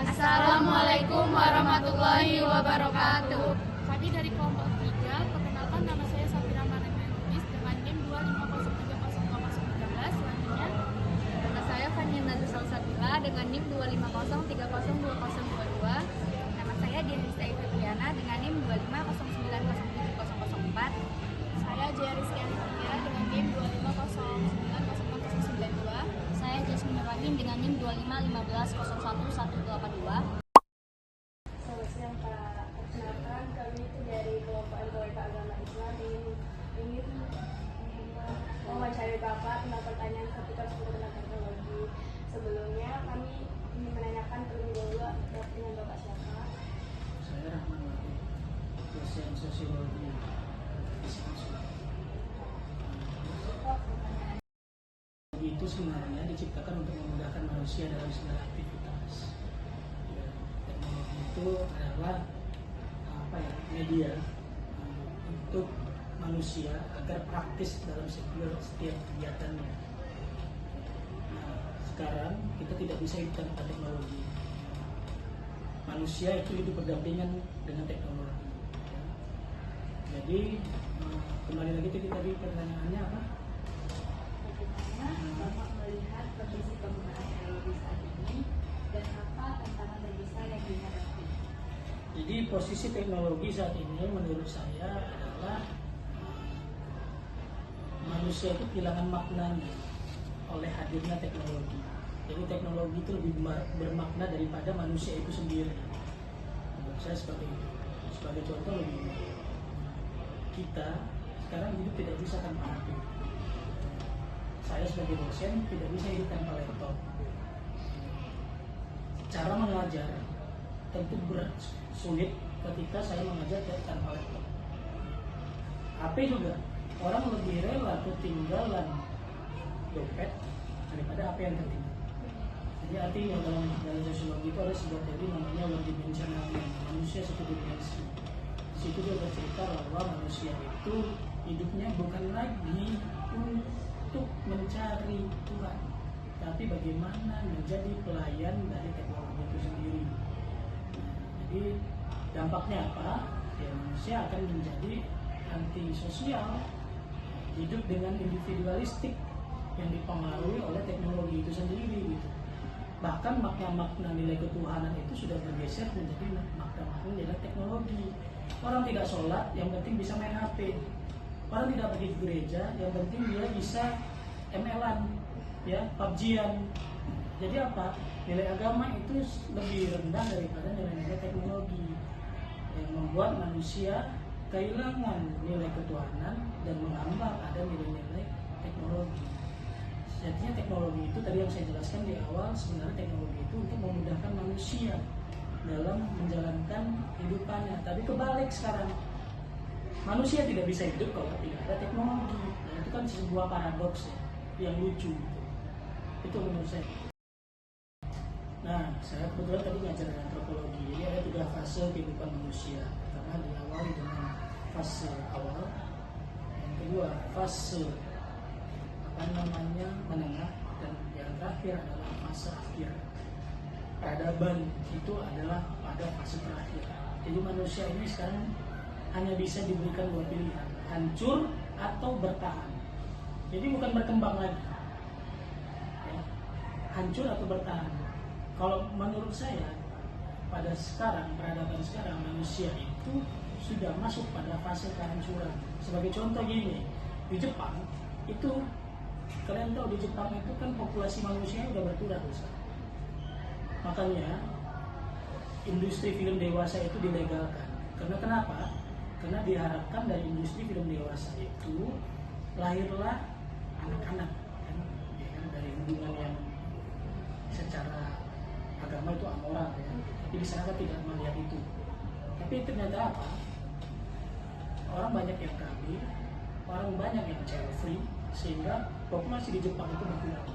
Assalamualaikum warahmatullahi wabarakatuh. Kami dari kelompok 3, perkenalkan nama saya Safira Manemenutis dengan NIM 250302013. Selanjutnya, Nama saya Fania Nazar Salsabila dengan NIM 250302022. Nama saya Dianista Febriana dengan NIM 250907004. saya Jaya Rizky Antonia dengan NIM 250900092. Saya Jasmine Rahim dengan NIM 251501182. Selamat siang Pak. Perkenalkan kami itu dari kelompok NKWK Agama Islam ingin mewawancari Bapak tentang pertanyaan seputar tentang teknologi. Sebelumnya kami ingin menanyakan terlebih dahulu dengan Bapak siapa? Saya Rahman Wahid, dosen sosiologi. Teknologi itu sebenarnya diciptakan untuk memudahkan manusia dalam segala aktivitas. Ya, teknologi itu adalah media untuk manusia agar praktis dalam setiap kegiatannya. Nah, sekarang kita tidak bisa hidup tanpa teknologi. Manusia itu hidup berdampingan dengan teknologi. Jadi kembali lagi tadi pertanyaannya apa? Bagaimana Bapak melihat kondisi penggunaan teknologi saat ini dan apa tantangan terbesar yang dihadapi? Jadi posisi teknologi saat ini menurut saya adalah manusia itu kehilangan maknanya oleh hadirnya teknologi. Jadi teknologi itu lebih bermakna daripada manusia itu sendiri. Menurut saya seperti itu. Sebagai contoh kita sekarang hidup tidak bisa tanpa HP. Saya sebagai dosen tidak bisa hidup tanpa laptop. Cara mengajar tentu berat, sulit ketika saya mengajar tanpa laptop. HP juga, orang lebih rela ketinggalan dompet daripada HP yang tertinggal. Jadi artinya dalam sosiologi itu ada sebuah teori namanya one dimensional man, manusia satu dimensi. Di situ dia bercerita bahwa manusia itu hidupnya bukan lagi untuk mencari Tuhan, tapi bagaimana menjadi pelayan dari teknologi itu sendiri. Jadi dampaknya apa? Ya, manusia akan menjadi antisosial, hidup dengan individualistik yang dipengaruhi oleh teknologi itu sendiri gitu. Bahkan makna-makna nilai ketuhanan itu sudah bergeser menjadi makna-makna nilai teknologi. Orang tidak sholat, yang penting bisa main HP. Orang tidak pergi ke gereja, yang penting dia bisa ML-an, ya, PUBG-an. Jadi apa? Nilai agama itu lebih rendah daripada nilai-nilai teknologi yang membuat manusia kehilangan nilai ketuhanan dan mengambil ada nilai-nilai teknologi. Sejatinya teknologi itu tadi yang saya jelaskan di awal, sebenarnya teknologi itu untuk memudahkan manusia dalam menjalankan hidupannya. Tapi kebalik sekarang, manusia tidak bisa hidup kalau tidak ada teknologi. Nah, itu kan sebuah paradoks ya, yang lucu gitu. Itu menurut saya. Nah, saya kebetulan tadi ngajar antropologi. Jadi ada 3 fase kehidupan manusia. Pertama diawali dengan fase awal. Yang kedua fase menengah, dan yang terakhir adalah fase akhir. Peradaban itu adalah pada fase terakhir. Jadi manusia ini sekarang hanya bisa diberikan 2 pilihan, hancur atau bertahan. Jadi bukan berkembang lagi, ya, hancur atau bertahan. Kalau menurut saya pada sekarang, peradaban sekarang, manusia itu sudah masuk pada fase kehancuran. Sebagai contoh gini, di Jepang itu, kalian tahu di Jepang itu kan populasi manusia udah berkurang sekarang. Makanya industri film dewasa itu dilegalkan. Karena kenapa? Karena diharapkan dari industri film dewasa itu lahirlah anak-anak, kan? Ya, kan? Dari hubungan yang secara agama itu amoral, ya. Tapi di sana tidak melihat itu. Tapi ternyata apa? Orang banyak yang KB, orang banyak yang child free, sehingga populasi di Jepang itu berkurang.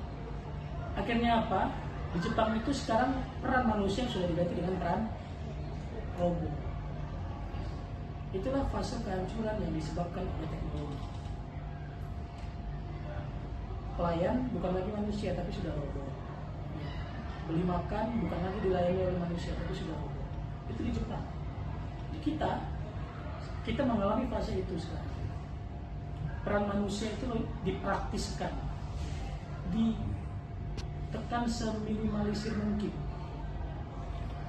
Akhirnya apa? Di Jepang itu sekarang peran manusia sudah diganti dengan peran robot. Itulah fase kehancuran yang disebabkan oleh teknologi. Pelayan bukan lagi manusia tapi sudah robot. beli makan bukan lagi dilayani oleh manusia, tapi sudah robot. Itu di Jepang. Di kita mengalami fase itu sekarang. Peran manusia itu dipraktiskan, ditekan seminimalisir mungkin.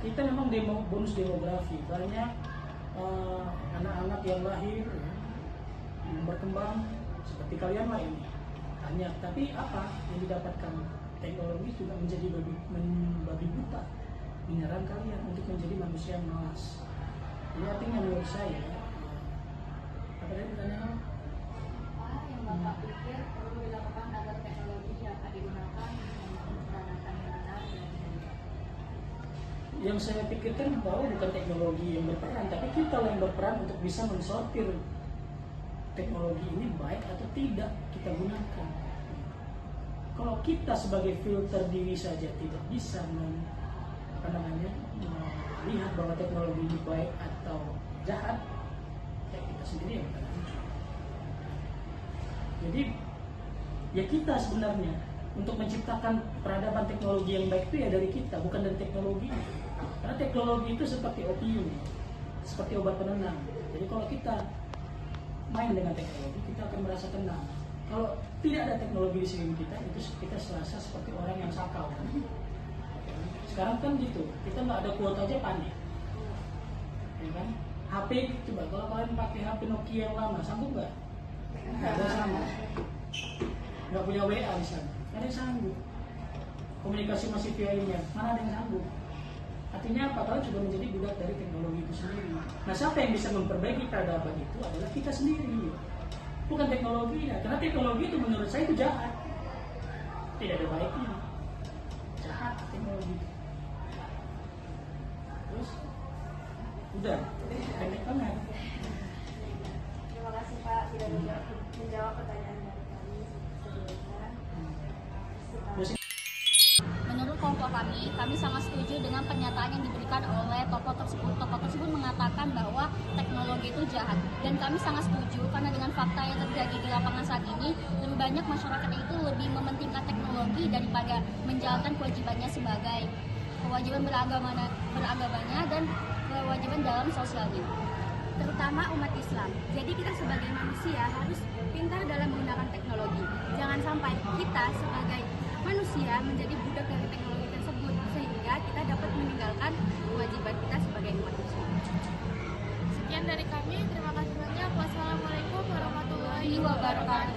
Kita memang bonus demografi, banyak anak-anak yang lahir, yang berkembang seperti kalian lah ini banyak, tapi apa yang didapatkan? Teknologi juga menjadi babi buta, menyerang kalian untuk menjadi manusia yang malas. Jadi artinya menurut saya, apa tadi pertanyaan? Apa yang Bapak pikir perlu dilakukan agar teknologi dapat digunakan untuk mencerdaskan yang benar dan Yang saya pikirkan bahwa bukan teknologi yang berperan, tapi kita yang berperan untuk bisa mensortir teknologi ini baik atau tidak kita gunakan. Kalau kita sebagai filter diri saja tidak bisa melihat bahwa teknologi ini baik atau jahat, ya kita sendiri yang akan hancur. Jadi ya kita sebenarnya untuk menciptakan peradaban teknologi yang baik itu ya dari kita, bukan dari teknologi. Karena teknologi itu seperti opium, seperti obat penenang. Jadi kalau kita main dengan teknologi, kita akan merasa tenang. Kalau tidak ada teknologi di sini kita, itu kita serasa seperti orang yang sakau. Sekarang kan gitu, kita nggak ada kuota aja panik, ya kan? HP coba kalau kalian pakai HP Nokia yang lama, sanggup nggak? Nggak ada sama. Nggak punya WA misalnya, nggak ada yang sanggup. Komunikasi masih via email, mana ada yang sanggup? Artinya apa? Kalian juga menjadi budak dari teknologi itu sendiri. Nah, siapa yang bisa memperbaiki peradaban itu adalah kita sendiri, bukan teknologi. Karena teknologi itu menurut saya itu jahat, tidak ada baiknya, jahat teknologi. Terus, udah, pendek banget. Terima kasih Pak sudah menjawab pertanyaan dari kami sebelumnya. Menurut kelompok kami sangat setuju dengan pernyataan yang diberikan oleh tokoh tersebut. Tokoh tersebut mengatakan bahwa teknologi itu jahat, dan kami sangat setuju karena dengan fakta yang terjadi di lapangan saat ini, lebih banyak masyarakat itu lebih mementingkan teknologi daripada menjalankan kewajibannya sebagai kewajiban beragamanya dan kewajiban dalam sosialnya, terutama umat Islam. Jadi kita sebagai manusia harus pintar dalam menggunakan teknologi. Jangan sampai kita sebagai manusia menjadi budak dari teknologi tersebut, sehingga kita dapat meninggalkan kewajiban kita sebagai umat Islam. Sekian dari kami, terima kasih banyak. Wassalamualaikum warahmatullahi wabarakatuh.